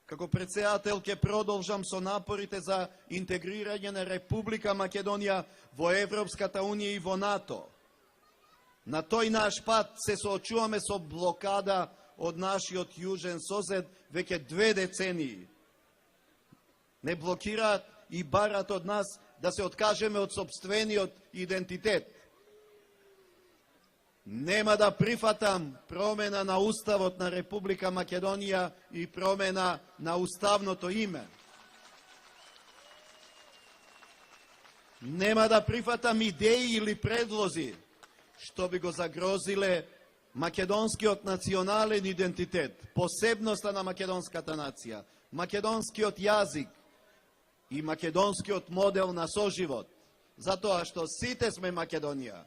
Како председател ќе продолжам со напорите за интегрирање на Република Македонија во Европската Унија и во НАТО. На тој наш пат се соочуваме со блокада од нашиот јужен сосед веќе 2 децении. Не блокираат и барат од нас да се откажеме од сопствениот идентитет. Нема да прифатам промена на Уставот на Република Македонија и промена на уставното име. Нема да прифатам идеи или предлози што би го загрозиле македонскиот национален идентитет, посебноста на македонската нација, македонскиот јазик и македонскиот модел на соживот, затоа што сите сме Македонија.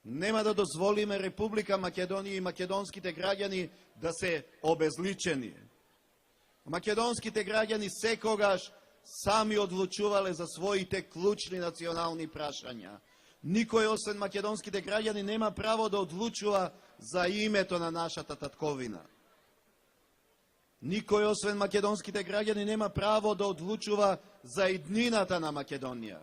Нема да дозволиме Република Македонија и македонските граѓани да се обезличени. Македонските граѓани секогаш сами одлучувале за своите клучни национални прашања. Никој освен македонските граѓани нема право да одлучува за името на нашата татковина. Никој освен македонските граѓани нема право да одлучува за иднината на Македонија.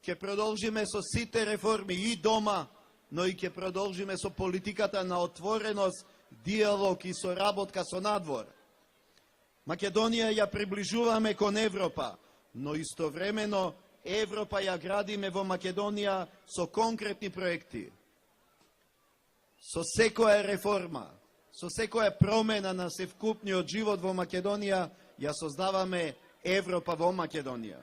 Ќе продолжиме со сите реформи и дома, но и ќе продолжиме со политиката на отвореност, диалог и соработка со надвор. Македонија ја приближуваме кон Европа, но истовремено Европа ја градиме во Македонија со конкретни проекти. Со секоја реформа, со секоја промена на севкупниот живот во Македонија, ја создаваме Европа во Македонија.